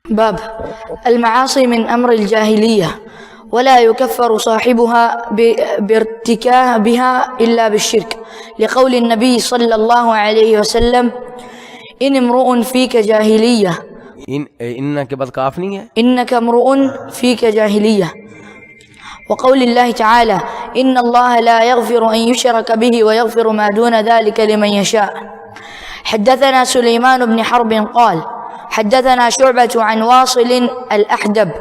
باب المعاصي من أمر الجاهلية ولا يكفر صاحبها بارتكابها إلا بالشرك لقول النبي صلى الله عليه وسلم إن امرؤ فيك جاهلية ان کے بعد کاف نہیں ہے، إنك امرؤ فيك جاهلية، وقول الله تعالى إن الله لا يغفر أن يشرك به ويغفر ما دون ذلك لمن يشاء. حدثنا سليمان بن حرب قال حدثنا شعبة عن واصل الأحدب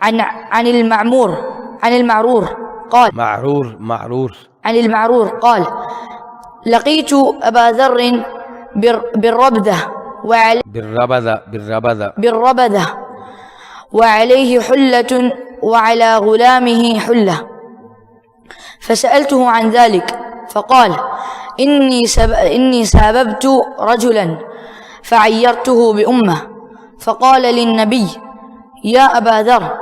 عن المعرور قال عن المعرور قال لقيت أبا ذر بالربذة وعليه حلة وعلى غلامه حلة، فسألته عن ذلك فقال إني ساببت رجلا فعيرته بأمه، فقال للنبي يا أبا ذر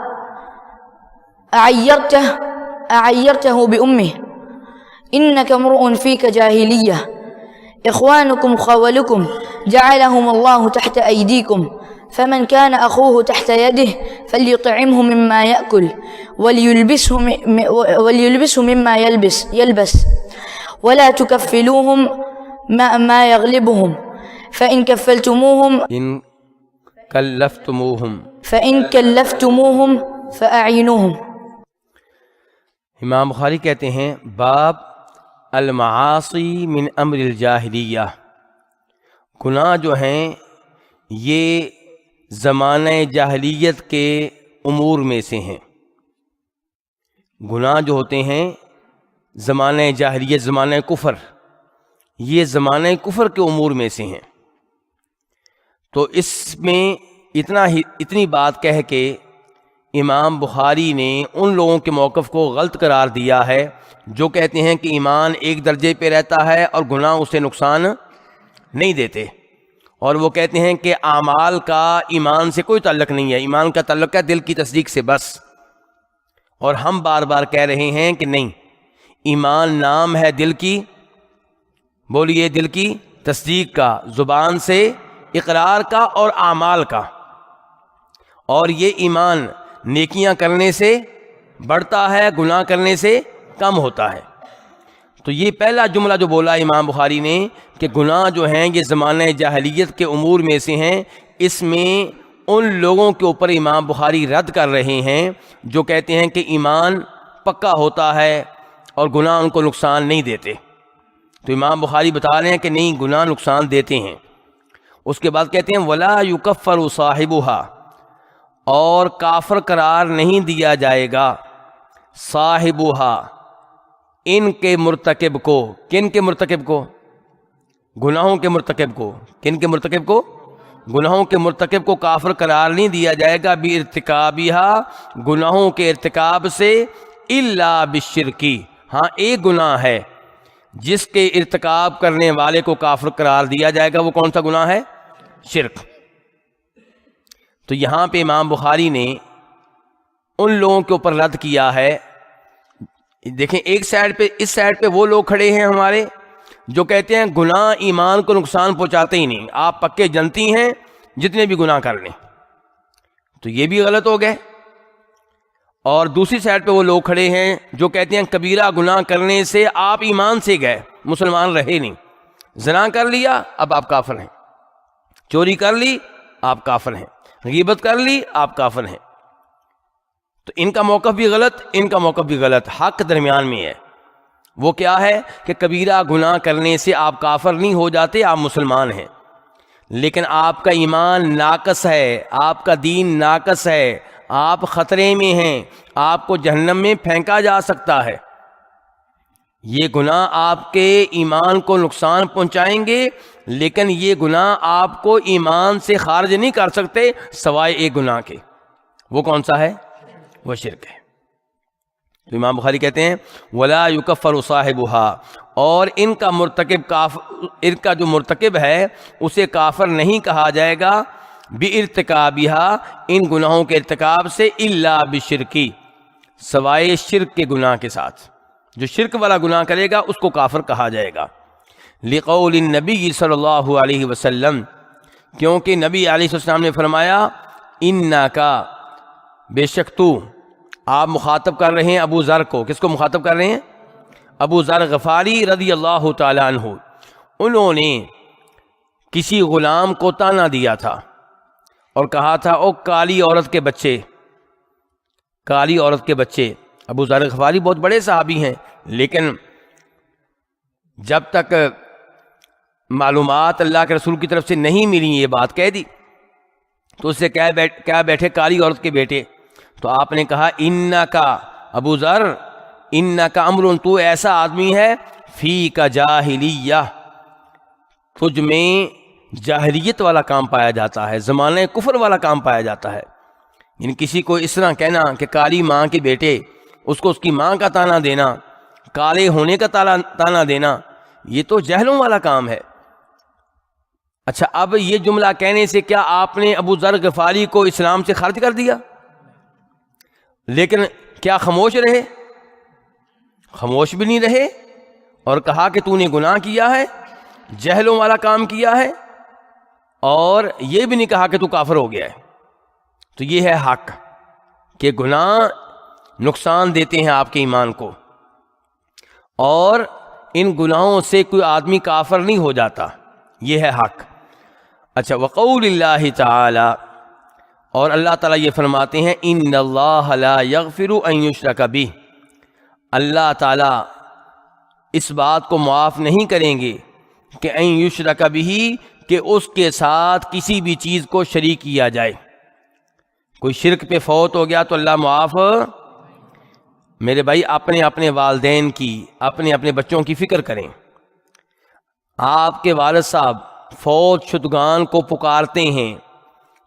أعيرته بأمه إنك امرؤ فيك جاهلية، إخوانكم خولكم جعلهم الله تحت أيديكم، فمن كان أخوه تحت يده فليطعمه مما يأكل وليلبسه مما يلبس ولا تكفلوهم ما يغلبهم، فإن كلفتموهم فأعينوهم. امام بخاری کہتے ہیں باب المعاصی من امر الجاہلیہ، گناہ جو ہیں یہ زمانہ جاہلیت کے امور میں سے ہیں. گناہ جو ہوتے ہیں زمانہ جاہلیت، زمانہ کفر، یہ زمانہ کفر کے امور میں سے ہیں. تو اس میں اتنی بات کہہ کے امام بخاری نے ان لوگوں کے موقف کو غلط قرار دیا ہے جو کہتے ہیں کہ ایمان ایک درجے پہ رہتا ہے اور گناہ اسے نقصان نہیں دیتے، اور وہ کہتے ہیں کہ اعمال کا ایمان سے کوئی تعلق نہیں ہے، ایمان کا تعلق ہے دل کی تصدیق سے بس. اور ہم بار بار کہہ رہے ہیں کہ نہیں، ایمان نام ہے دل کی، بولیے، دل کی تصدیق کا، زبان سے اقرار کا اور اعمال کا، اور یہ ایمان نیکیاں کرنے سے بڑھتا ہے، گناہ کرنے سے کم ہوتا ہے. تو یہ پہلا جملہ جو بولا امام بخاری نے کہ گناہ جو ہیں یہ زمانہ جاہلیت کے امور میں سے ہیں، اس میں ان لوگوں کے اوپر امام بخاری رد کر رہے ہیں جو کہتے ہیں کہ ایمان پکا ہوتا ہے اور گناہ ان کو نقصان نہیں دیتے. تو امام بخاری بتا رہے ہیں کہ نہیں، گناہ نقصان دیتے ہیں. اس کے بعد کہتے ہیں ولا یکفر صاحبها، اور کافر قرار نہیں دیا جائے گا صاحبها، ان کے مرتکب کو. کن کے مرتکب کو؟ گناہوں کے مرتکب کو. کن کے مرتکب کو؟ گناہوں کے مرتکب کو کافر قرار نہیں دیا جائے گا بارتکابها، گناہوں کے ارتکاب سے، الا بالشرکی، ہاں ایک گناہ ہے جس کے ارتکاب کرنے والے کو کافر قرار دیا جائے گا. وہ کون سا گناہ ہے؟ شرک. تو یہاں پہ امام بخاری نے ان لوگوں کے اوپر رد کیا ہے. دیکھیں ایک سائڈ پہ، اس سائڈ پہ وہ لوگ کھڑے ہیں ہمارے جو کہتے ہیں گناہ ایمان کو نقصان پہنچاتے ہی نہیں، آپ پکے جنتی ہیں جتنے بھی گناہ کر لیں. تو یہ بھی غلط ہو گئے. اور دوسری سائڈ پہ وہ لوگ کھڑے ہیں جو کہتے ہیں کبیرہ گناہ کرنے سے آپ ایمان سے گئے، مسلمان رہے نہیں. زنا کر لیا اب آپ کافر ہیں، چوری کر لی آپ کافر ہیں، غیبت کر لی آپ کافر ہیں. تو ان کا موقف بھی غلط، ان کا موقف بھی غلط، حق درمیان میں ہے. وہ کیا ہے کہ کبیرہ گناہ کرنے سے آپ کافر نہیں ہو جاتے، آپ مسلمان ہیں، لیکن آپ کا ایمان ناقص ہے، آپ کا دین ناقص ہے، آپ خطرے میں ہیں، آپ کو جہنم میں پھینکا جا سکتا ہے. یہ گناہ آپ کے ایمان کو نقصان پہنچائیں گے، لیکن یہ گناہ آپ کو ایمان سے خارج نہیں کر سکتے سوائے ایک گناہ کے. وہ کون سا ہے؟ وہ شرک ہے. تو امام بخاری کہتے ہیں ولا یکفر صاحبها، اور ان کا مرتکب ان کا جو مرتکب ہے اسے کافر نہیں کہا جائے گا بارتکابها، ان گناہوں کے ارتکاب سے، الا بالشرکی، سوائے شرک کے گناہ کے ساتھ. جو شرک والا گناہ کرے گا اس کو کافر کہا جائے گا. لقول النبی صلی اللہ علیہ وسلم، کیونکہ نبی علیہ السلام نے فرمایا انکا بے شک تو، آپ مخاطب کر رہے ہیں ابو ذر کو. کس کو مخاطب کر رہے ہیں؟ ابو ذر غفاری رضی اللہ تعالی عنہ. انہوں نے کسی غلام کو تانا دیا تھا اور کہا تھا او کالی عورت کے بچے، کالی عورت کے بچے. ابو ذر غفاری بہت بڑے صحابی ہیں، لیکن جب تک معلومات اللہ کے رسول کی طرف سے نہیں ملی یہ بات کہہ دی. تو اس سے کیا بیٹھے کالی عورت کے بیٹے. تو آپ نے کہا انکا ابو ذر انکا امرun، تو ایسا آدمی ہے فیک جاہلیہ، تجھ میں جاہلیت والا کام پایا جاتا ہے، زمانہ کفر والا کام پایا جاتا ہے. یعنی کسی کو اس طرح کہنا کہ کالی ماں کے بیٹے، اس کو اس کی ماں کا تانا دینا، کالے ہونے کا تانا دینا، یہ تو جہلوں والا کام ہے. اچھا اب یہ جملہ کہنے سے کیا آپ نے ابو ذر غفاری کو اسلام سے خارج کر دیا؟ لیکن کیا خاموش رہے؟ خاموش بھی نہیں رہے، اور کہا کہ تو نے گناہ کیا ہے، جہلوں والا کام کیا ہے، اور یہ بھی نہیں کہا کہ تو کافر ہو گیا ہے. تو یہ ہے حق کہ گناہ نقصان دیتے ہیں آپ کے ایمان کو، اور ان گناہوں سے کوئی آدمی کافر نہیں ہو جاتا، یہ ہے حق. اچھا وقول اللہ تعالی، اور اللہ تعالیٰ یہ فرماتے ہیں ان اللہ لا یغفر ان یشرک بہ، اللہ تعالیٰ اس بات کو معاف نہیں کریں گے کہ ان یشرک بہ، کہ اس کے ساتھ کسی بھی چیز کو شریک کیا جائے. کوئی شرک پہ فوت ہو گیا تو اللہ معاف. میرے بھائی اپنے اپنے والدین کی، اپنے اپنے بچوں کی فکر کریں. آپ کے والد صاحب فوت شدگان کو پکارتے ہیں،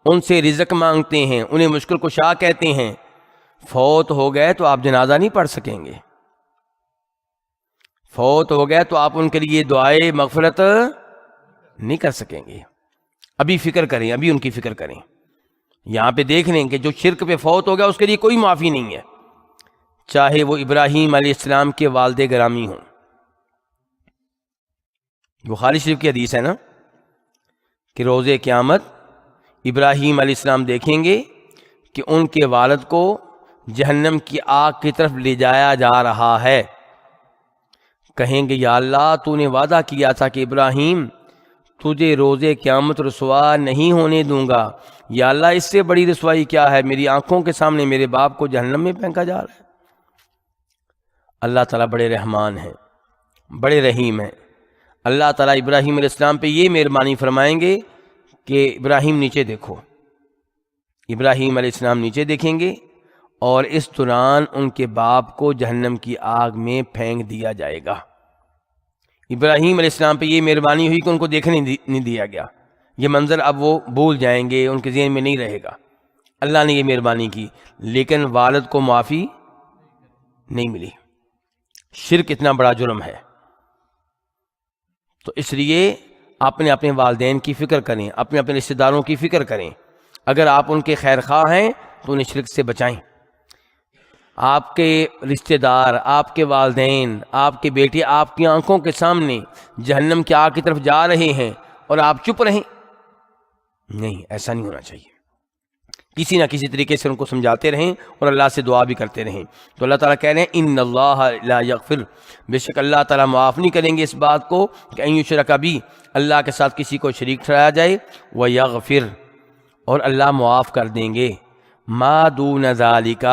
ان سے رزق مانگتے ہیں، انہیں مشکل کشا کہتے ہیں. فوت ہو گئے تو آپ جنازہ نہیں پڑھ سکیں گے، فوت ہو گئے تو آپ ان کے لیے دعائے مغفرت نہیں کر سکیں گے. ابھی فکر کریں، ابھی ان کی فکر کریں. یہاں پہ دیکھ لیں کہ جو شرک پہ فوت ہو گیا اس کے لیے کوئی معافی نہیں ہے، چاہے وہ ابراہیم علیہ السلام کے والد گرامی ہوں. بخاری شریف کی حدیث ہے نا کہ روز قیامت ابراہیم علیہ السلام دیکھیں گے کہ ان کے والد کو جہنم کی آگ کی طرف لے جایا جا رہا ہے. کہیں گے یا اللہ تو نے وعدہ کیا تھا کہ ابراہیم تجھے روز قیامت رسوا نہیں ہونے دوں گا. یا اللہ اس سے بڑی رسوائی کیا ہے، میری آنکھوں کے سامنے میرے باپ کو جہنم میں پھینکا جا رہا ہے. اللہ تعالیٰ بڑے رحمان ہیں، بڑے رحیم ہیں. اللہ تعالیٰ ابراہیم علیہ السلام پہ یہ مہربانی فرمائیں گے کہ ابراہیم نیچے دیکھو. ابراہیم علیہ السلام نیچے دیکھیں گے اور اس دوران ان کے باپ کو جہنم کی آگ میں پھینک دیا جائے گا. ابراہیم علیہ السلام پہ یہ مہربانی ہوئی کہ ان کو دیکھنے نہیں دیا گیا. یہ منظر اب وہ بھول جائیں گے، ان کے ذہن میں نہیں رہے گا. اللہ نے یہ مہربانی کی، لیکن والد کو معافی نہیں ملی. شرک اتنا بڑا جرم ہے. تو اس لیے اپنے اپنے والدین کی فکر کریں، اپنے اپنے رشتہ داروں کی فکر کریں. اگر آپ ان کے خیر خواہ ہیں تو انہیں شرک سے بچائیں. آپ کے رشتہ دار، آپ کے والدین، آپ کے بیٹے آپ کی آنکھوں کے سامنے جہنم کی آگ کی طرف جا رہے ہیں اور آپ چپ رہیں، نہیں، ایسا نہیں ہونا چاہیے. کسی نہ کسی طریقے سے ان کو سمجھاتے رہیں اور اللہ سے دعا بھی کرتے رہیں. تو اللہ تعالیٰ کہہ رہے ہیں ان اللہ لا یغفر، بے شک اللہ تعالیٰ معاف نہیں کریں گے اس بات کو کہ ان یشرک بہ، اللہ کے ساتھ کسی کو شریک ٹھہرایا جائے، ویغفر، اور اللہ معاف کر دیں گے، ما دون ذالک،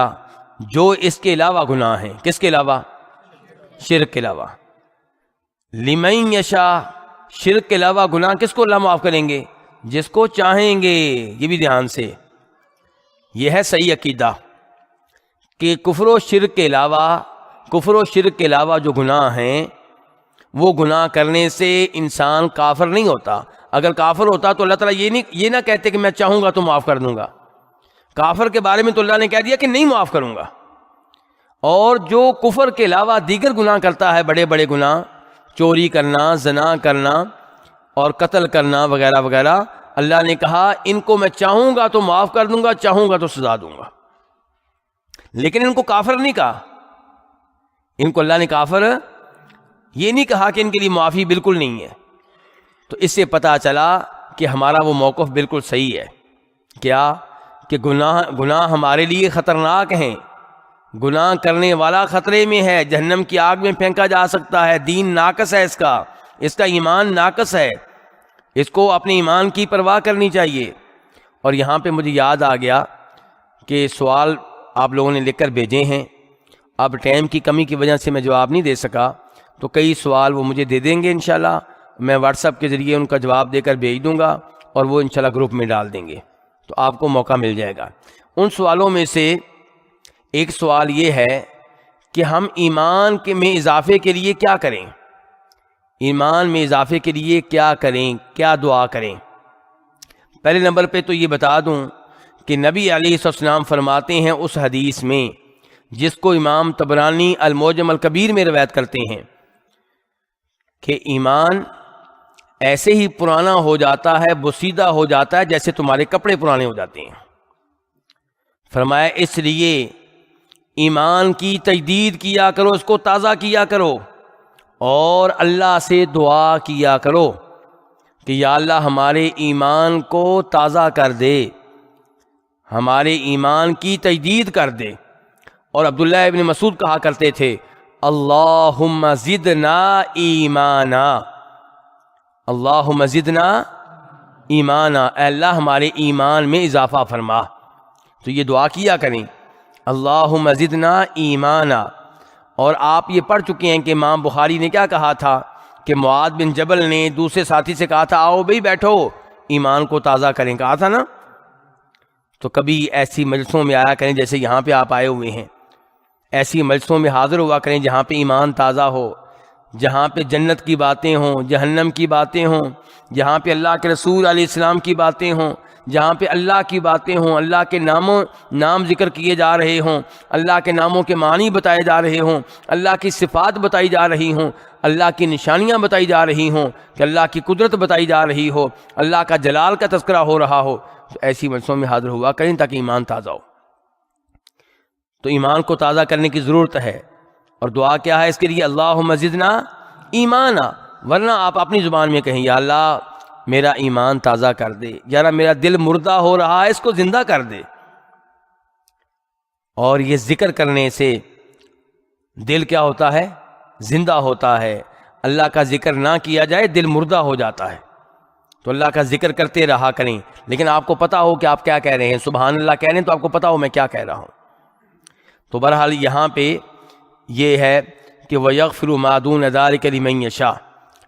جو اس کے علاوہ گناہ ہیں. کس کے علاوہ؟ شرک کے علاوہ. لمن یشاء، شرک کے علاوہ گناہ کس کو اللہ معاف کریں گے؟ جس کو چاہیں گے. یہ بھی دھیان سے، یہ ہے صحیح عقیدہ کہ کفر و شرک کے علاوہ جو گناہ ہیں وہ گناہ کرنے سے انسان کافر نہیں ہوتا. اگر کافر ہوتا تو اللہ تعالیٰ یہ نہ کہتے کہ میں چاہوں گا تو معاف کر دوں گا. کافر کے بارے میں تو اللہ نے کہہ دیا کہ نہیں معاف کروں گا. اور جو کفر کے علاوہ دیگر گناہ کرتا ہے، بڑے بڑے گناہ، چوری کرنا، زنا کرنا اور قتل کرنا وغیرہ وغیرہ، اللہ نے کہا ان کو میں چاہوں گا تو معاف کر دوں گا، چاہوں گا تو سزا دوں گا. لیکن ان کو کافر نہیں کہا. ان کو اللہ نے کافر یہ نہیں کہا کہ ان کے لیے معافی بالکل نہیں ہے. تو اس سے پتہ چلا کہ ہمارا وہ موقف بالکل صحیح ہے. کیا کہ گناہ ہمارے لیے خطرناک ہیں، گناہ کرنے والا خطرے میں ہے، جہنم کی آگ میں پھینکا جا سکتا ہے، دین ناقص ہے، اس کا ایمان ناقص ہے، اس کو اپنے ایمان کی پرواہ کرنی چاہیے۔ اور یہاں پہ مجھے یاد آ گیا کہ سوال آپ لوگوں نے لکھ کر بھیجے ہیں، اب ٹائم کی کمی کی وجہ سے میں جواب نہیں دے سکا، تو کئی سوال وہ مجھے دے دیں گے انشاءاللہ، میں واٹس ایپ کے ذریعے ان کا جواب دے کر بھیج دوں گا اور وہ انشاءاللہ گروپ میں ڈال دیں گے، تو آپ کو موقع مل جائے گا۔ ان سوالوں میں سے ایک سوال یہ ہے کہ ہم ایمان میں اضافے کے لیے کیا کریں، ایمان میں اضافے کے لیے کیا کریں، کیا دعا کریں۔ پہلے نمبر پہ تو یہ بتا دوں کہ نبی علیہ السلام فرماتے ہیں اس حدیث میں جس کو امام طبرانی المعجم الکبیر میں روایت کرتے ہیں کہ ایمان ایسے ہی پرانا ہو جاتا ہے، بوسیدہ ہو جاتا ہے جیسے تمہارے کپڑے پرانے ہو جاتے ہیں۔ فرمایا اس لیے ایمان کی تجدید کیا کرو، اس کو تازہ کیا کرو، اور اللہ سے دعا کیا کرو کہ یا اللہ ہمارے ایمان کو تازہ کر دے، ہمارے ایمان کی تجدید کر دے۔ اور عبداللہ ابن مسعود کہا کرتے تھے اللہم زدنا ایمانا، اللہم زدنا ایمانا، اے اللہ ہمارے ایمان میں اضافہ فرما۔ تو یہ دعا کیا کریں اللہم زدنا ایمانا۔ اور آپ یہ پڑھ چکے ہیں کہ امام بخاری نے کیا کہا تھا کہ معاذ بن جبل نے دوسرے ساتھی سے کہا تھا آؤ بھئی بیٹھو ایمان کو تازہ کریں، کہا تھا نا۔ تو کبھی ایسی مجلسوں میں آیا کریں جیسے یہاں پہ آپ آئے ہوئے ہیں، ایسی مجلسوں میں حاضر ہوا کریں جہاں پہ ایمان تازہ ہو، جہاں پہ جنت کی باتیں ہوں، جہنم کی باتیں ہوں، جہاں پہ اللہ کے رسول علیہ السلام کی باتیں ہوں، جہاں پہ اللہ کی باتیں ہوں، اللہ کے نام ذکر کیے جا رہے ہوں، اللہ کے ناموں کے معنی بتائے جا رہے ہوں، اللہ کی صفات بتائی جا رہی ہوں، اللہ کی نشانیاں بتائی جا رہی ہوں، کہ اللہ کی قدرت بتائی جا رہی ہو، اللہ کا جلال کا تذکرہ ہو رہا ہو، تو ایسی مجلسوں میں حاضر ہوا کریں تاکہ ایمان تازہ ہو۔ تو ایمان کو تازہ کرنے کی ضرورت ہے، اور دعا کیا ہے اس کے لیے اللہم زدنا ایمانا، ورنہ آپ اپنی زبان میں کہیں یا اللہ میرا ایمان تازہ کر دے، یار میرا دل مردہ ہو رہا ہے اس کو زندہ کر دے۔ اور یہ ذکر کرنے سے دل کیا ہوتا ہے؟ زندہ ہوتا ہے۔ اللہ کا ذکر نہ کیا جائے دل مردہ ہو جاتا ہے، تو اللہ کا ذکر کرتے رہا کریں، لیکن آپ کو پتا ہو کہ آپ کیا کہہ رہے ہیں، سبحان اللہ کہہ رہے ہیں تو آپ کو پتا ہو میں کیا کہہ رہا ہوں۔ تو بہرحال یہاں پہ یہ ہے کہ وَيَغْفِرُ مَا دُونَ ذَلِكَ لِمَن يَشَاءُ،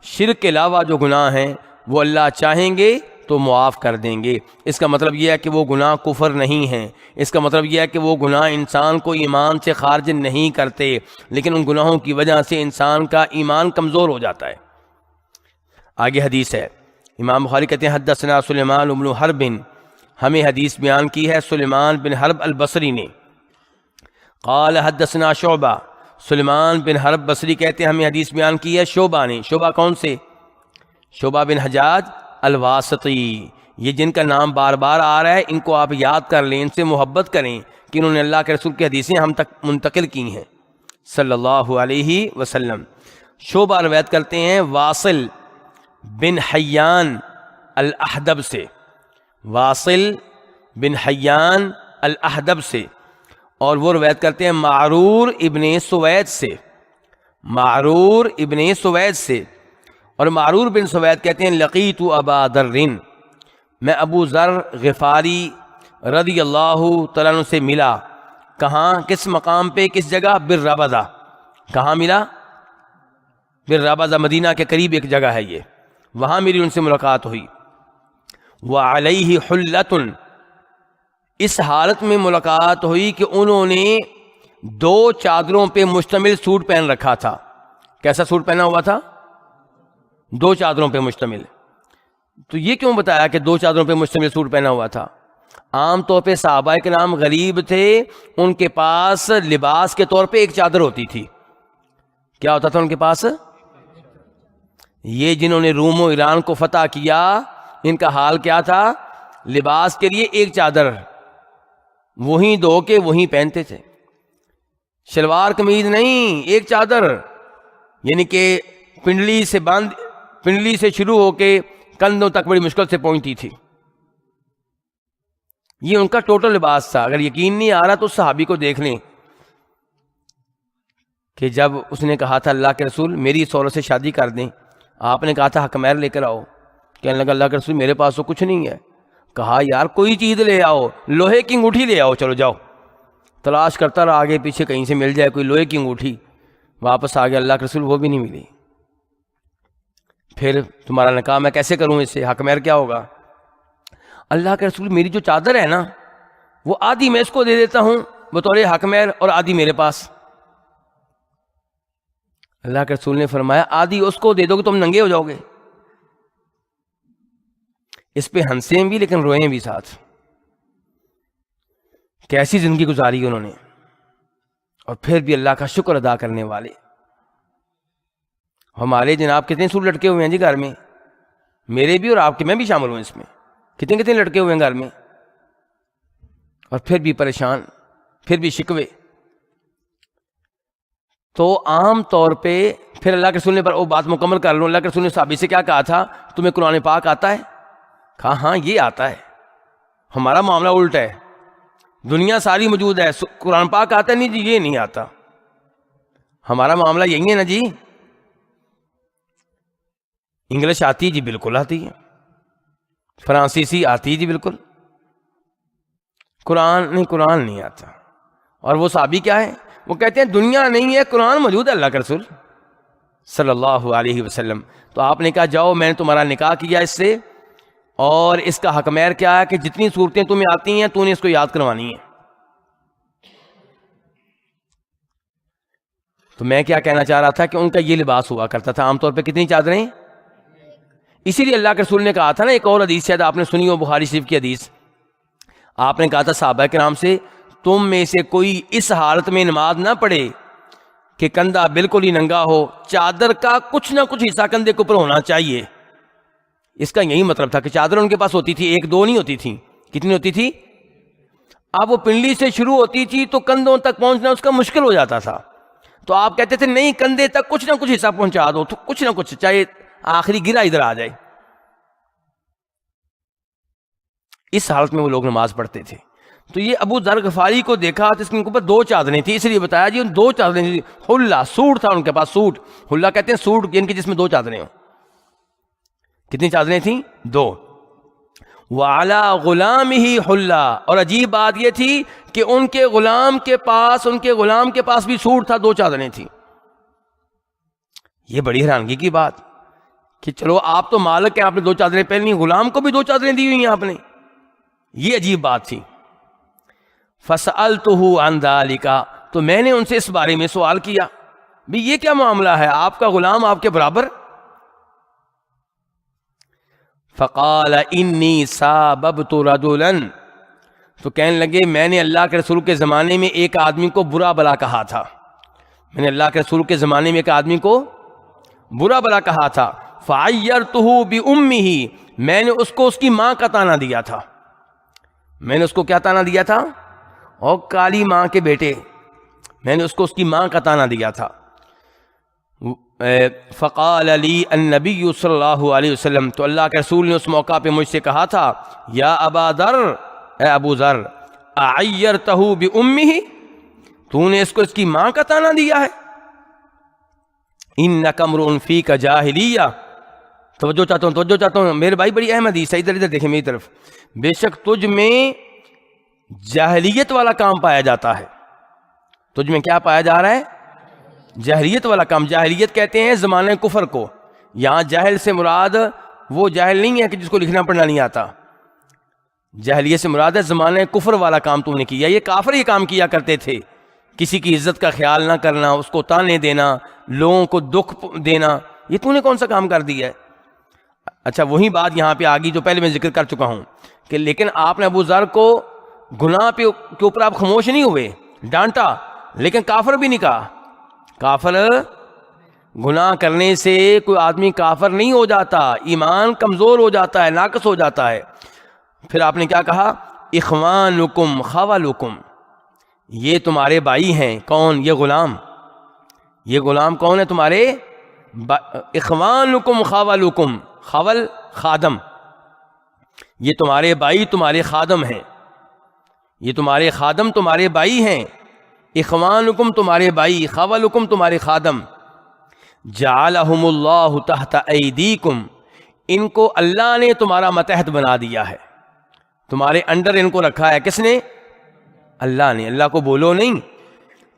شرک کے علاوہ جو گناہ ہیں وہ اللہ چاہیں گے تو معاف کر دیں گے۔ اس کا مطلب یہ ہے کہ وہ گناہ کفر نہیں ہیں، اس کا مطلب یہ ہے کہ وہ گناہ انسان کو ایمان سے خارج نہیں کرتے، لیکن ان گناہوں کی وجہ سے انسان کا ایمان کمزور ہو جاتا ہے۔ آگے حدیث ہے، امام بخاری کہتے ہیں حدثنا سلیمان بن حرب، ہمیں حدیث بیان کی ہے سلیمان بن حرب البصری نے، قال حدثنا شعبہ، سلیمان بن حرب بصری کہتے ہیں ہمیں حدیث بیان کی ہے شعبہ نے۔ شعبہ کون سے؟ شعبہ بن حجاج الواسطی، یہ جن کا نام بار بار آ رہا ہے ان کو آپ یاد کر لیں، ان سے محبت کریں کہ انہوں نے اللہ کے رسول کی حدیثیں ہم تک منتقل کی ہیں صلی اللہ علیہ وسلم۔ شعبہ روایت کرتے ہیں واصل بن حیان الاحدب سے، واصل بن حیان الاحدب سے، اور وہ روایت کرتے ہیں معرور ابن سوید سے، معرور ابن سوید سے۔ اور معرور بن سوید کہتے ہیں لقیت ابا ذر، میں ابو ذر غفاری رضی اللہ تعالیٰ عنہ سے ملا، کہاں، کس مقام پہ، کس جگہ؟ بالربضہ، کہاں ملا؟ بالربضہ، مدینہ کے قریب ایک جگہ ہے یہ، وہاں میری ان سے ملاقات ہوئی۔ وعلیہ حلۃ، اس حالت میں ملاقات ہوئی کہ انہوں نے 2 چادروں پہ مشتمل سوٹ پہن رکھا تھا۔ کیسا سوٹ پہنا ہوا تھا؟ 2 چادروں پہ مشتمل۔ تو یہ کیوں بتایا کہ 2 چادروں پہ مشتمل سوٹ پہنا ہوا تھا؟ عام طور پہ صحابہ کرام غریب تھے، ان کے پاس لباس کے طور پہ ایک چادر ہوتی تھی۔ کیا ہوتا تھا ان کے پاس؟ یہ جنہوں نے روم و ایران کو فتح کیا ان کا حال کیا تھا؟ لباس کے لیے ایک چادر، وہیں دھو کے وہیں پہنتے تھے، شلوار قمیض نہیں، ایک چادر، یعنی کہ پنڈلی سے شروع ہو کے کندھوں تک بڑی مشکل سے پہنچتی تھی۔ یہ ان کا ٹوٹل لباس تھا. اگر یقین نہیں آ رہا تو صحابی کو دیکھ لیں کہ جب اس نے کہا تھا اللہ کے رسول میری اس عورت سے شادی کر دیں, آپ نے کہا تھا حق مہر لے کر آؤ. کہنے لگا اللہ کے رسول میرے پاس تو کچھ نہیں ہے. کہا یار کوئی چیز لے آؤ, لوہے کی انگوٹھی لے آؤ, چلو جاؤ. تلاش کرتا رہا آگے پیچھے کہیں سے مل جائے کوئی لوہے کی انگوٹھی. واپس آ گیا اللہ کے رسول, وہ بھی نہیں ملی. پھر تمہارا نکاح میں کیسے کروں, اس سے حق مہر کیا ہوگا؟ اللہ کے رسول میری جو چادر ہے نا وہ آدھی میں اس کو دے دیتا ہوں بطور حق مہر اور آدھی میرے پاس. اللہ کے رسول نے فرمایا آدھی اس کو دے دو گے تم ننگے ہو جاؤ گے. اس پہ ہنسیں بھی لیکن روئیں بھی ساتھ. کیسی زندگی گزاری انہوں نے, اور پھر بھی اللہ کا شکر ادا کرنے والے. ہمارے جناب کتنے سوٹ لٹکے ہوئے ہیں جی گھر میں, میرے بھی اور آپ کے, میں بھی شامل ہوں اس میں. کتنے کتنے لٹکے ہوئے ہیں گھر میں, اور پھر بھی پریشان, پھر بھی شکوے. تو عام طور پہ پھر اللہ کے رسول نے وہ بات مکمل کر لوں. اللہ کے رسول نے صحابی سے کیا کہا تھا, تمہیں قرآن پاک آتا ہے؟ کہا ہاں یہ آتا ہے. ہمارا معاملہ الٹا ہے, دنیا ساری موجود ہے, قرآن پاک آتا ہے؟ نہیں جی یہ نہیں آتا. ہمارا معاملہ یہی ہے نا جی. انگلش آتی ہے جی بالکل آتی ہے, فرانسیسی آتی ہے جی بالکل. قرآن نہیں آتا. اور وہ صحابی کیا ہے, وہ کہتے ہیں دنیا نہیں ہے قرآن موجود ہے اللہ کے رسول صلی اللہ علیہ وسلم. تو آپ نے کہا جاؤ میں نے تمہارا نکاح کیا اس سے, اور اس کا حق مہر کیا ہے کہ جتنی صورتیں تمہیں آتی ہیں تو نے اس کو یاد کروانی ہے. تو میں کیا کہنا چاہ رہا تھا کہ ان کا یہ لباس ہوا کرتا تھا عام طور پہ. کتنی چادریں؟ اسی لیے اللہ کے رسول نے کہا تھا نا, ایک اور حدیث شاید آپ نے سنی ہو, بخاری شریف کی حدیث. آپ نے کہا تھا صحابہ کرام سے تم میں سے کوئی اس حالت میں نماز نہ پڑھے کہ کندھا بالکل ہی ننگا ہو, چادر کا کچھ نہ کچھ حصہ کندھے کے اوپر ہونا چاہیے. اس کا یہی مطلب تھا کہ چادر ان کے پاس ہوتی تھی, ایک دو نہیں ہوتی تھی. کتنی ہوتی تھی؟ اب وہ پنڈلی سے شروع ہوتی تھی تو کندھوں تک پہنچنا اس کا مشکل ہو جاتا تھا. تو آپ کہتے تھے نہیں کندھے تک کچھ نہ کچھ حصہ پہنچا دو, تو کچھ نہ کچھ, چاہے آخری گرا ادھر آ جائے. اس حالت میں وہ لوگ نماز پڑھتے تھے. تو یہ ابو ذر غفاری کو دیکھا تو اس کے اوپر دو چادریں تھیں, اس لیے بتایا جی ان دو چادریں تھیں. حلہ سوٹ تھا ان کے پاس, سوٹ حلہ کہتے ہیں سوٹ جن کے جس میں دو چادریں ہوں. کتنی چادریں تھیں؟ دو. وعلی غلامہ حلہ, اور عجیب بات یہ تھی کہ ان کے غلام کے پاس بھی سوٹ تھا, دو چادریں تھیں. یہ بڑی حیرانگی کی بات کہ چلو آپ تو مالک ہیں, آپ نے دو چادریں پہنی, غلام کو بھی دو چادریں دی ہوئی ہیں آپ نے. یہ عجیب بات تھی. فسألتہ عن ذلک, تو میں نے ان سے اس بارے میں سوال کیا بھی یہ کیا معاملہ ہے, آپ کا غلام آپ کے برابر؟ فقال انی ساببت رجلا, تو کہنے لگے میں نے اللہ کے رسول کے زمانے میں ایک آدمی کو برا بلا کہا تھا. میں نے اللہ کے رسول کے زمانے میں ایک آدمی کو برا بلا کہا تھا. فعیرتہ بامہ, میں نے اس کو اس کی ماں کا طعنہ دیا تھا. میں نے اس کو کیا طعنہ دیا تھا؟ اور کالی ماں کے بیٹے, میں نے اس کو اس کی ماں کا طعنہ دیا تھا. فقال لی النبی صلی اللہ علیہ وسلم, تو اللہ کے رسول نے اس موقع پہ مجھ سے کہا تھا یا ابا ذر, اے ابو ذر, اعیرتہ بامہ, تو نے اس کو اس کی ماں کا طعنہ دیا ہے. انک امرؤ فیک جاہلیہ, توجہ چاہتا ہوں میرے بھائی, بڑی اہم حدیث ہے, ادھر دیکھیں میری طرف. بے شک تجھ میں جاہلیت والا کام پایا جاتا ہے. تجھ میں کیا پایا جا رہا ہے؟ جاہلیت والا کام. جاہلیت کہتے ہیں زمانہ کفر کو. یہاں جاہل سے مراد وہ جاہل نہیں ہے کہ جس کو لکھنا پڑھنا نہیں آتا. جاہلیت سے مراد ہے زمانہ کفر والا کام تم نے کیا. یہ کافر یہ کام کیا کرتے تھے, کسی کی عزت کا خیال نہ کرنا, اس کو تانے دینا, لوگوں کو دکھ دینا. یہ تو نے کون سا کام کر دیا ہے؟ اچھا وہی بات یہاں پہ آگی جو پہلے میں ذکر کر چکا ہوں کہ لیکن آپ نے ابو ذر کو گناہ کے اوپر آپ خاموش نہیں ہوئے, ڈانٹا, لیکن کافر بھی نہیں کہا. کافر گناہ کرنے سے کوئی آدمی کافر نہیں ہو جاتا, ایمان کمزور ہو جاتا ہے, ناقص ہو جاتا ہے. پھر آپ نے کیا کہا؟ اخوانکم خوالکم, یہ تمہارے بھائی ہیں. کون؟ یہ غلام. یہ غلام کون ہے تمہارے؟ اخوانکم خوالکم, خول خادم, یہ تمہارے بھائی تمہارے خادم ہیں. یہ تمہارے خادم تمہارے بھائی ہیں، اخوانکم تمہارے بھائی، خولکم تمہارے خادم، جعلہم اللہ تحت ایدیکم، ان کو اللہ نے تمہارا ماتحت بنا دیا ہے، تمہارے انڈر ان کو رکھا ہے۔ کس نے؟ اللہ نے۔ اللہ کو بولو نہیں،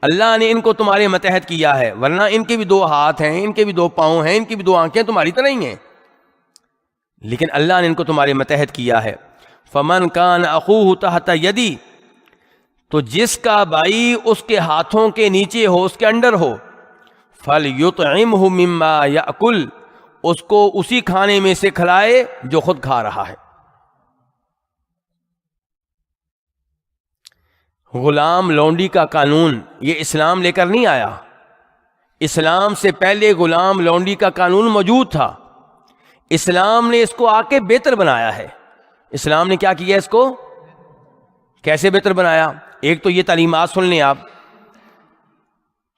اللہ نے ان کو تمہارے ماتحت کیا ہے، ورنہ ان کے بھی دو ہاتھ ہیں، ان کے بھی دو پاؤں ہیں، ان کی بھی دو آنکھیں تمہاری طرح ہی ہیں، لیکن اللہ نے ان کو تمہارے ماتحت کیا ہے۔ فمن کان اخوہ تحت یدی، تو جس کا بھائی اس کے ہاتھوں کے نیچے ہو، اس کے انڈر ہو، فَلْيُطْعِمْهُ مِمَّا يَأْكُلْ، اس کو اسی کھانے میں سے کھلائے جو خود کھا رہا ہے۔ غلام لونڈی کا قانون یہ اسلام لے کر نہیں آیا، اسلام سے پہلے غلام لونڈی کا قانون موجود تھا، اسلام نے اس کو آ کے بہتر بنایا ہے۔ اسلام نے کیا کیا؟ اس کو کیسے بہتر بنایا؟ ایک تو یہ تعلیمات سن لیں آپ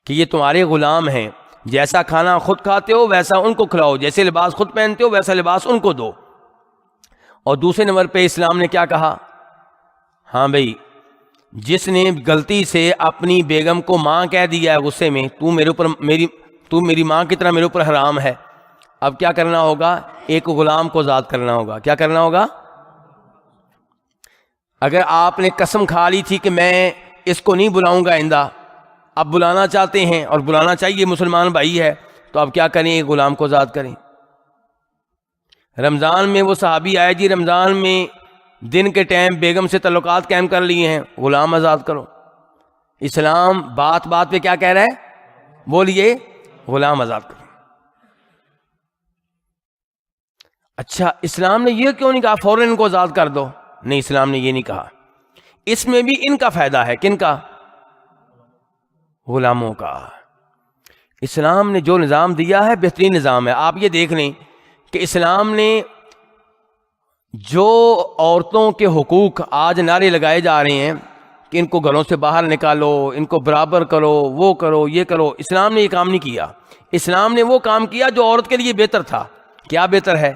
کہ یہ تمہارے غلام ہیں، جیسا کھانا خود کھاتے ہو ویسا ان کو کھلاؤ، جیسے لباس خود پہنتے ہو ویسا لباس ان کو دو۔ اور دوسرے نمبر پہ اسلام نے کیا کہا؟ ہاں بھائی، جس نے غلطی سے اپنی بیگم کو ماں کہہ دیا ہے غصے میں، تو میری ماں کی طرح میرے اوپر حرام ہے، اب کیا کرنا ہوگا؟ ایک غلام کو آزاد کرنا ہوگا۔ کیا کرنا ہوگا؟ اگر آپ نے قسم کھا لی تھی کہ میں اس کو نہیں بلاؤں گا آئندہ، اب بلانا چاہتے ہیں اور بلانا چاہیے، مسلمان بھائی ہے، تو اب کیا کریں؟ ایک غلام کو آزاد کریں۔ رمضان میں وہ صحابی آئے، جی رمضان میں دن کے ٹائم بیگم سے تعلقات قائم کر لیے ہیں، غلام آزاد کرو۔ اسلام بات بات پہ کیا کہہ رہا ہے؟ بولیے، غلام آزاد کرو۔ اچھا، اسلام نے یہ کیوں نہیں کہا فوراً ان کو آزاد کر دو؟ نہیں، اسلام نے یہ نہیں کہا، اس میں بھی ان کا فائدہ ہے۔ کن کا؟ غلاموں کا۔ اسلام نے جو نظام دیا ہے بہترین نظام ہے۔ آپ یہ دیکھ لیں کہ اسلام نے جو عورتوں کے حقوق آج نعرے لگائے جا رہے ہیں کہ ان کو گھروں سے باہر نکالو، ان کو برابر کرو، وہ کرو، یہ کرو، اسلام نے یہ کام نہیں کیا۔ اسلام نے وہ کام کیا جو عورت کے لیے بہتر تھا۔ کیا بہتر ہے؟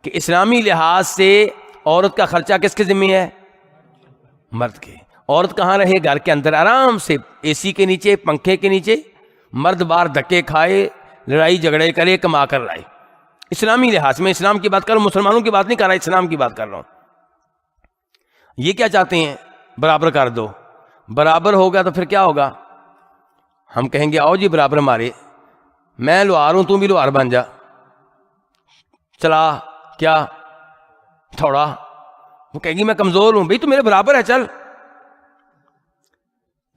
کہ اسلامی لحاظ سے عورت کا خرچہ کس کے ذمہ ہے؟ مرد کے۔ عورت کہاں رہے؟ گھر کے اندر آرام سے اے سی کے نیچے، پنکھے کے نیچے، مرد باہر دھکے کھائے، لڑائی جھگڑے کرے، کما کر لائے۔ اسلامی لحاظ میں اسلام کی بات کر رہا ہوں، مسلمانوں کی بات نہیں کر رہا، اسلام کی بات کر رہا ہوں۔ یہ کیا چاہتے ہیں؟ برابر کر دو۔ برابر ہوگا تو پھر کیا ہوگا؟ ہم کہیں گے آؤ جی برابر مارے، میں لوہار ہوں، تم بھی لوہار بن جا، چلا کیا تھوڑا، وہ کہے گی میں کمزور ہوں، بھئی تو میرے برابر ہے، چل۔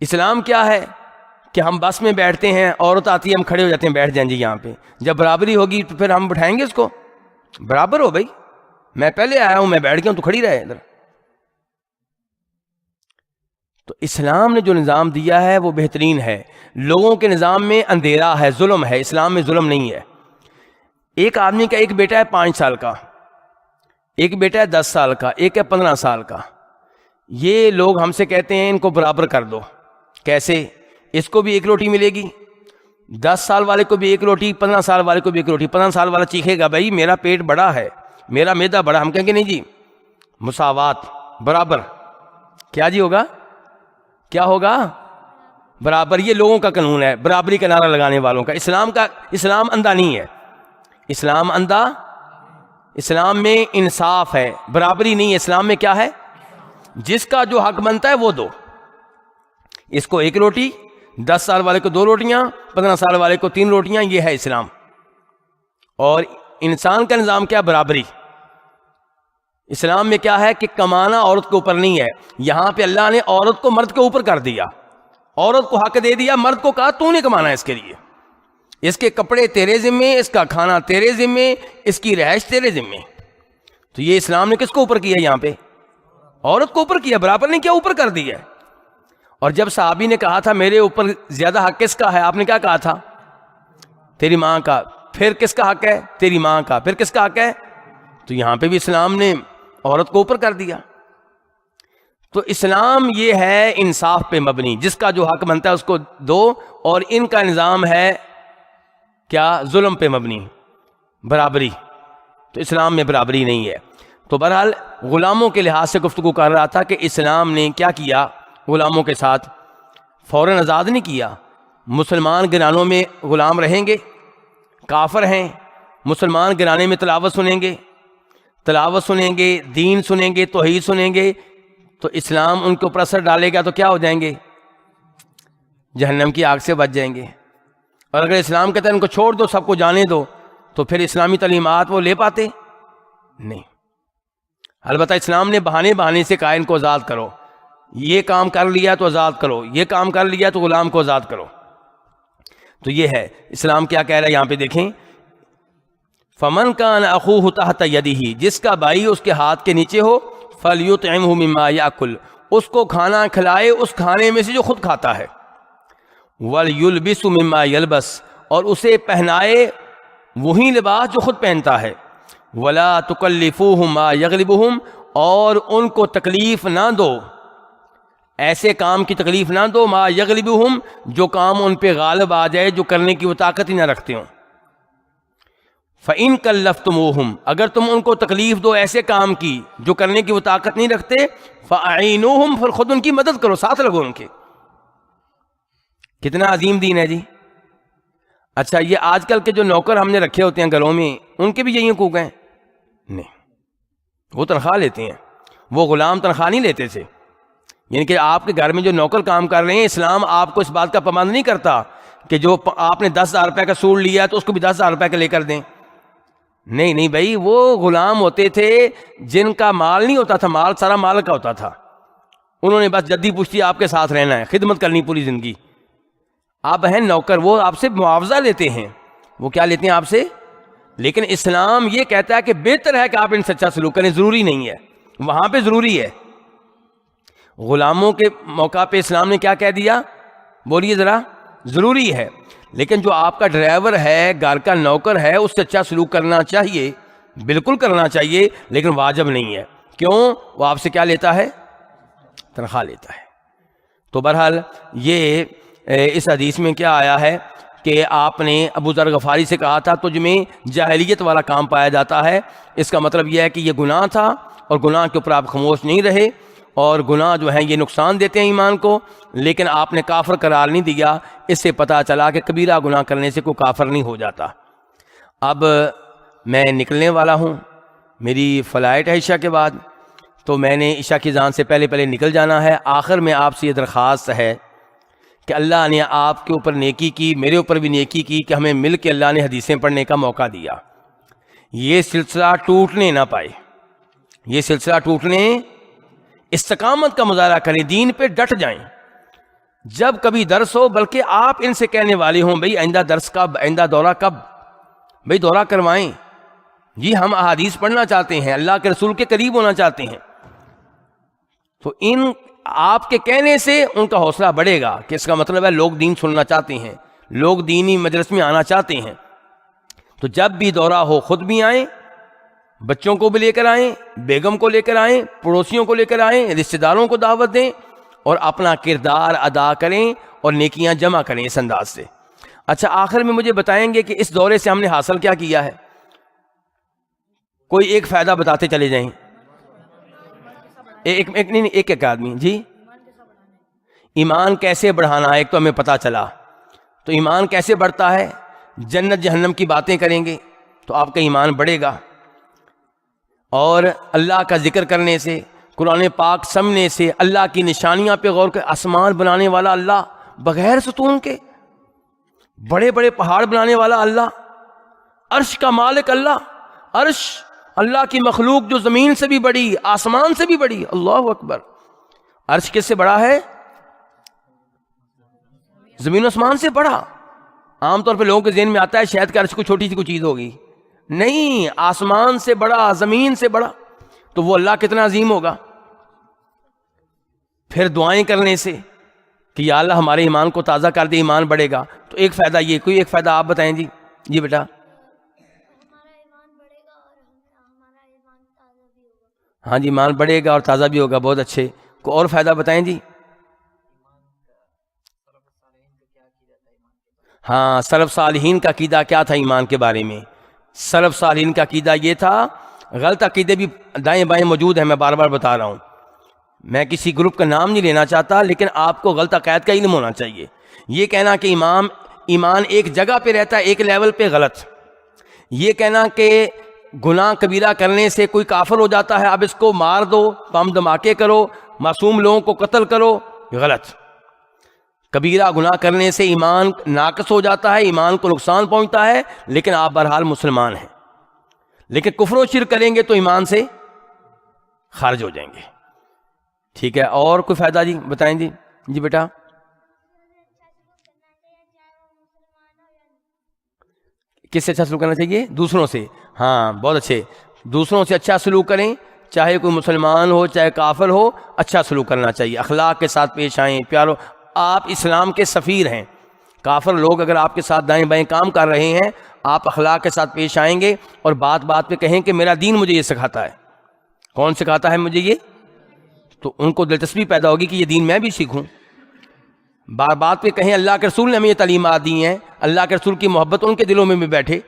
اسلام کیا ہے کہ ہم بس میں بیٹھتے ہیں، عورت آتی ہے، ہم کھڑے ہو جاتے ہیں، بیٹھ جائیں جی یہاں پہ، جب برابری ہوگی تو پھر ہم بٹھائیں گے اس کو، برابر ہو بھائی، میں پہلے آیا ہوں، میں بیٹھ گیا ہوں، تو کھڑی رہے ادھر۔ تو اسلام نے جو نظام دیا ہے وہ بہترین ہے۔ لوگوں کے نظام میں اندھیرا ہے، ظلم ہے، اسلام میں ظلم نہیں ہے۔ ایک آدمی کا ایک بیٹا ہے 5 سال کا، ایک بیٹا ہے 10 سال کا، ایک ہے 15 سال کا۔ یہ لوگ ہم سے کہتے ہیں ان کو برابر کر دو۔ کیسے؟ اس کو بھی ایک روٹی ملے گی، 10 سال والے کو بھی ایک روٹی، 15 سال والے کو بھی ایک روٹی۔ 15 سال والا چیخے گا بھائی میرا پیٹ بڑا ہے، میرا معدہ بڑا، ہم کہیں گے نہیں جی، مساوات، برابر۔ کیا جی ہوگا؟ کیا ہوگا؟ برابر۔ یہ لوگوں کا قانون ہے، برابری کا نعرہ لگانے والوں کا۔ اسلام اندھا نہیں ہے، اسلام اندھا، اسلام میں انصاف ہے، برابری نہیں ہے۔ اسلام میں کیا ہے؟ جس کا جو حق بنتا ہے وہ دو۔ اس کو ایک روٹی، 10 سال والے کو 2 روٹیاں، 15 سال والے کو 3 روٹیاں، یہ ہے اسلام۔ اور انسان کا نظام کیا؟ برابری۔ اسلام میں کیا ہے کہ کمانا عورت کے اوپر نہیں ہے، یہاں پہ اللہ نے عورت کو مرد کے اوپر کر دیا، عورت کو حق دے دیا، مرد کو کہا تو نے کمانا ہے اس کے لیے، اس کے کپڑے تیرے ذمے، اس کا کھانا تیرے ذمے، اس کی رہائش تیرے ذمے۔ تو یہ اسلام نے کس کو اوپر کیا؟ یہاں پہ عورت کو اوپر کیا، برابر نہیں کیا، اوپر کر دیا۔ اور جب صحابی نے کہا تھا میرے اوپر زیادہ حق کس کا ہے، آپ نے کیا کہا تھا؟ تیری ماں کا۔ پھر کس کا حق ہے؟ تیری ماں کا۔ پھر کس کا حق ہے؟ تو یہاں پہ بھی اسلام نے عورت کو اوپر کر دیا۔ تو اسلام یہ ہے انصاف پہ مبنی، جس کا جو حق بنتا ہے اس کو دو، اور ان کا نظام ہے کیا؟ ظلم پہ مبنی، برابری۔ تو اسلام میں برابری نہیں ہے۔ تو بہرحال غلاموں کے لحاظ سے گفتگو کر رہا تھا کہ اسلام نے کیا کیا غلاموں کے ساتھ، فوراً آزاد نہیں کیا۔ مسلمان گھرانوں میں غلام رہیں گے، کافر ہیں، مسلمان گھرانے میں تلاوت سنیں گے، دین سنیں گے، توحید سنیں گے، تو اسلام ان کے اوپر اثر ڈالے گا تو کیا ہو جائیں گے؟ جہنم کی آگ سے بچ جائیں گے۔ اور اگر اسلام کہتا ہے ان کو چھوڑ دو، سب کو جانے دو، تو پھر اسلامی تعلیمات وہ لے پاتے نہیں۔ البتہ اسلام نے بہانے سے کہا ان کو آزاد کرو، یہ کام کر لیا تو آزاد کرو، یہ کام کر لیا تو غلام کو آزاد کرو۔ تو یہ ہے اسلام کیا کہہ رہا ہے یہاں پہ دیکھیں، فمن کان اخوہ تحت یدہ، جس کا بھائی اس کے ہاتھ کے نیچے ہو، فلیطعمہ مما یاکل، اس کو کھانا کھلائے اس کھانے میں سے جو خود کھاتا ہے، ولیلبس مما یلبس، اور اسے پہنائے وہی لباس جو خود پہنتا ہے، ولا تکلفوہم ما یغلبہم، اور ان کو تکلیف نہ دو، ایسے کام کی تکلیف نہ دو، ما یغلبہم، جو کام ان پہ غالب آ جائے، جو کرنے کی وہ طاقت ہی نہ رکھتے ہوں۔ فَإِن كَلَّفْتُمُوهُمْ، اگر تم ان کو تکلیف دو ایسے کام کی جو کرنے کی وہ طاقت نہیں رکھتے، فَأَعِينُوهُمْ، پھر خود ان کی مدد کرو، ساتھ لگو ان کے۔ کتنا عظیم دین ہے جی۔ اچھا یہ آج کل کے جو نوکر ہم نے رکھے ہوتے ہیں گھروں میں، ان کے بھی یہی حقوق ہیں؟ نہیں، وہ تنخواہ لیتے ہیں، وہ غلام تنخواہ نہیں لیتے تھے۔ یعنی کہ آپ کے گھر میں جو نوکر کام کر رہے ہیں، اسلام آپ کو اس بات کا پابند نہیں کرتا کہ جو آپ نے 10,000 روپے کا سوٹ لیا تو اس کو بھی 10,000 روپے کا لے کر دیں۔ نہیں بھائی، وہ غلام ہوتے تھے جن کا مال نہیں ہوتا تھا، مال سارا مالک کا ہوتا تھا، انہوں نے بس جدی پشتی آپ کے ساتھ رہنا ہے، خدمت کرنی پوری زندگی۔ آپ ہیں نوکر، وہ آپ سے معاوضہ لیتے ہیں، وہ کیا لیتے ہیں آپ سے؟ لیکن اسلام یہ کہتا ہے کہ بہتر ہے کہ آپ ان سے اچھا سلوک کریں، ضروری نہیں ہے، وہاں پہ ضروری ہے۔ غلاموں کے موقع پہ اسلام نے کیا کہہ دیا؟ بولیے ذرا، ضروری ہے، لیکن جو آپ کا ڈرائیور ہے، گھر کا نوکر ہے، اس سے اچھا سلوک کرنا چاہیے، بالکل کرنا چاہیے، لیکن واجب نہیں ہے۔ کیوں؟ وہ آپ سے کیا لیتا ہے؟ تنخواہ لیتا ہے۔ تو بہرحال یہ اس حدیث میں کیا آیا ہے کہ آپ نے ابو ذر غفاری سے کہا تھا تجھ میں جاہلیت والا کام پایا جاتا ہے، اس کا مطلب یہ ہے کہ یہ گناہ تھا اور گناہ کے اوپر آپ خاموش نہیں رہے، اور گناہ جو ہیں یہ نقصان دیتے ہیں ایمان کو، لیکن آپ نے کافر قرار نہیں دیا۔ اس سے پتہ چلا کہ کبیرہ گناہ کرنے سے کوئی کافر نہیں ہو جاتا۔ اب میں نکلنے والا ہوں، میری فلائٹ ہے عشاء کے بعد، تو میں نے عشاء کی اذان سے پہلے نکل جانا ہے۔ آخر میں آپ سے یہ درخواست ہے کہ اللہ نے آپ کے اوپر نیکی کی، میرے اوپر بھی نیکی کی کہ ہمیں مل کے اللہ نے حدیثیں پڑھنے کا موقع دیا۔ یہ سلسلہ ٹوٹنے نہ پائے، یہ سلسلہ ٹوٹنے، استقامت کا مظاہرہ کریں، دین پہ ڈٹ جائیں۔ جب کبھی درس ہو، بلکہ آپ ان سے کہنے والے ہوں بھئی آئندہ درس کب، آئندہ دورہ کب، بھئی دورہ کروائیں، جی ہم احادیث پڑھنا چاہتے ہیں، اللہ کے رسول کے قریب ہونا چاہتے ہیں۔ تو ان آپ کے کہنے سے ان کا حوصلہ بڑھے گا کہ اس کا مطلب ہے لوگ دین سننا چاہتے ہیں، لوگ دینی مجلس میں آنا چاہتے ہیں۔ تو جب بھی دورہ ہو خود بھی آئیں، بچوں کو بھی لے کر آئیں، بیگم کو لے کر آئیں، پڑوسیوں کو لے کر آئیں، رشتہ داروں کو دعوت دیں، اور اپنا کردار ادا کریں اور نیکیاں جمع کریں اس انداز سے۔ اچھا آخر میں مجھے بتائیں گے کہ اس دورے سے ہم نے حاصل کیا کیا ہے؟ کوئی ایک فائدہ بتاتے چلے جائیں، ایک آدمی جی۔ ایمان کیسے بڑھانا ہے، ایک تو ہمیں پتہ چلا، تو ایمان کیسے بڑھتا ہے؟ جنت جہنم کی باتیں کریں گے تو آپ کا ایمان بڑھے گا، اور اللہ کا ذکر کرنے سے، قرآن پاک سمجھنے سے، اللہ کی نشانیاں پہ غور کر، آسمان بنانے والا اللہ بغیر ستون کے، بڑے بڑے پہاڑ بنانے والا اللہ، عرش کا مالک اللہ، عرش اللہ کی مخلوق جو زمین سے بھی بڑی، آسمان سے بھی بڑی، اللہ اکبر۔ عرش کس سے بڑا ہے؟ زمین و آسمان سے بڑا۔ عام طور پہ لوگوں کے ذہن میں آتا ہے شاید کہ عرش کو چھوٹی سی کوئی چیز ہوگی، نہیں، آسمان سے بڑا، زمین سے بڑا، تو وہ اللہ کتنا عظیم ہوگا۔ پھر دعائیں کرنے سے کہ یا اللہ ہمارے ایمان کو تازہ کر دے، ایمان بڑھے گا۔ تو ایک فائدہ یہ، کوئی ایک فائدہ آپ بتائیں جی۔ جی بیٹا، ہاں جی، ایمان بڑھے گا اور تازہ بھی ہوگا، بہت اچھے۔ کوئی اور فائدہ بتائیں جی۔ ہاں، سلف صالحین کا عقیدہ کیا تھا ایمان کے بارے میں؟ سلف صالحین کا عقیدہ یہ تھا غلط عقیدے بھی دائیں بائیں موجود ہیں، میں بار بار بتا رہا ہوں، میں کسی گروپ کا نام نہیں لینا چاہتا، لیکن آپ کو غلط عقائد کا علم ہونا چاہیے۔ یہ کہنا کہ ایمان ایک جگہ پہ رہتا ہے ایک لیول پہ، غلط۔ یہ کہنا کہ گناہ کبیرہ کرنے سے کوئی کافر ہو جاتا ہے، اب اس کو مار دو، بم دھماکے کرو، معصوم لوگوں کو قتل کرو، غلط۔ کبیرہ گناہ کرنے سے ایمان ناقص ہو جاتا ہے، ایمان کو نقصان پہنچتا ہے، لیکن آپ بہرحال مسلمان ہیں۔ لیکن کفر و شرک کریں گے تو ایمان سے خارج ہو جائیں گے۔ ٹھیک ہے، اور کوئی فائدہ جی بتائیں جی۔ جی بیٹا، کس سے اچھا سلوک کرنا چاہیے؟ دوسروں سے۔ ہاں بہت اچھے، دوسروں سے اچھا سلوک کریں، چاہے کوئی مسلمان ہو چاہے کافر ہو، اچھا سلوک کرنا چاہیے، اخلاق کے ساتھ پیش آئیں، پیارو۔ آپ اسلام کے سفیر ہیں، کافر لوگ اگر آپ کے ساتھ دائیں بائیں کام کر رہے ہیں، آپ اخلاق کے ساتھ پیش آئیں گے اور بات بات پہ کہیں کہ میرا دین مجھے یہ سکھاتا ہے۔ کون سکھاتا ہے مجھے یہ؟ تو ان کو دلچسپی پیدا ہوگی کہ یہ دین میں بھی سیکھوں۔ بار بات پہ کہیں اللہ کے رسول نے ہمیں یہ تعلیمات دی ہیں، اللہ کے رسول کی محبت ان کے دلوں میں بھی بیٹھے،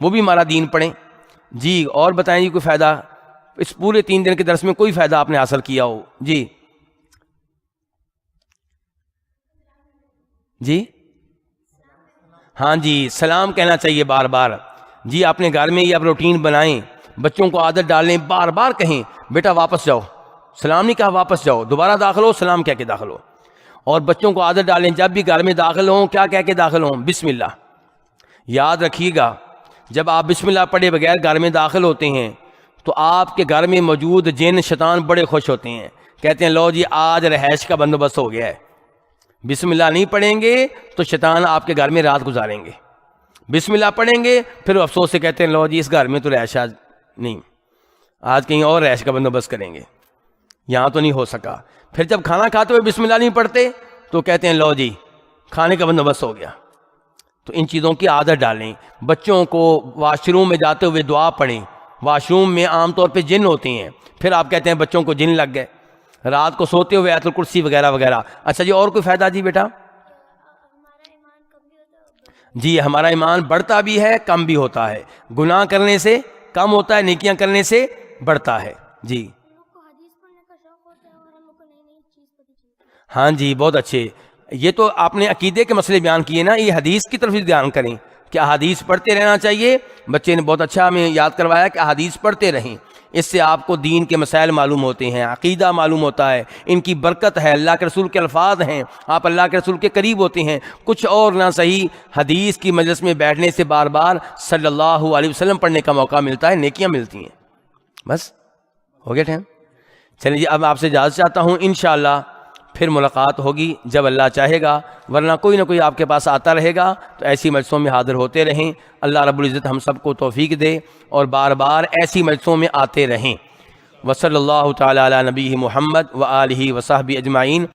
وہ بھی ہمارا دین پڑھیں۔ جی اور بتائیں جی، کوئی فائدہ اس پورے 3 دن کے درس میں کوئی فائدہ آپ نے حاصل کیا ہو؟ جی جی ہاں جی، سلام کہنا چاہیے بار بار۔ جی اپنے گھر میں یہ آپ روٹین بنائیں، بچوں کو عادت ڈالیں، بار بار کہیں بیٹا واپس جاؤ، سلام نہیں کہا واپس جاؤ، دوبارہ داخل ہو سلام کہہ کے داخل ہو۔ اور بچوں کو عادت ڈالیں جب بھی گھر میں داخل ہوں کیا کہہ کے داخل ہوں؟ بسم اللہ۔ یاد رکھیے گا جب آپ بسم اللہ پڑھے بغیر گھر میں داخل ہوتے ہیں تو آپ کے گھر میں موجود جن شیطان بڑے خوش ہوتے ہیں، کہتے ہیں لو جی آج رہائش کا بندوبست ہو گیا ہے۔ بسم اللہ نہیں پڑھیں گے تو شیطان آپ کے گھر میں رات گزاریں گے، بسم اللہ پڑھیں گے پھر افسوس سے کہتے ہیں لو جی اس گھر میں تو رہائش آج نہیں، آج کہیں اور رہائش کا بندوبست کریں گے، یہاں تو نہیں ہو سکا۔ پھر جب کھانا کھاتے ہوئے بسم اللہ نہیں پڑھتے تو کہتے ہیں لو جی کھانے کا بندوبست ہو گیا۔ تو ان چیزوں کی عادت ڈالیں۔ بچوں کو واش روم میں جاتے ہوئے دعا پڑھیں، واش روم میں عام طور پہ جن ہوتے ہیں، پھر آپ کہتے ہیں بچوں کو جن لگ گئے، رات کو سوتے ہوئے آیت الکرسی وغیرہ وغیرہ۔ اچھا جی اور کوئی فائدہ جی بیٹا؟ جی ہمارا ایمان بڑھتا بھی ہے کم بھی ہوتا ہے، گناہ کرنے سے کم ہوتا ہے، نیکیاں کرنے سے بڑھتا ہے۔ جی ہاں جی بہت اچھے، یہ تو آپ نے عقیدے کے مسئلے بیان کیے نا، یہ حدیث کی طرف بھی دھیان کریں کہ احادیث پڑھتے رہنا چاہیے۔ بچے نے بہت اچھا ہمیں یاد کروایا کہ احادیث پڑھتے رہیں، اس سے آپ کو دین کے مسائل معلوم ہوتے ہیں، عقیدہ معلوم ہوتا ہے، ان کی برکت ہے، اللہ کے رسول کے الفاظ ہیں، آپ اللہ کے رسول کے قریب ہوتے ہیں۔ کچھ اور نہ صحیح حدیث کی مجلس میں بیٹھنے سے بار بار صلی اللہ علیہ وسلم پڑھنے کا موقع ملتا ہے، نیکیاں ملتی ہیں۔ بس ہو گیا ٹائم؟ چلیے جی اب آپ سے اجازت چاہتا ہوں، انشاءاللہ پھر ملاقات ہوگی جب اللہ چاہے گا، ورنہ کوئی نہ کوئی آپ کے پاس آتا رہے گا، تو ایسی مجلسوں میں حاضر ہوتے رہیں۔ اللہ رب العزت ہم سب کو توفیق دے اور بار بار ایسی مجلسوں میں آتے رہیں۔ وصلی اللہ تعالی علی نبی محمد وآلہ وصحبہ اجمعین۔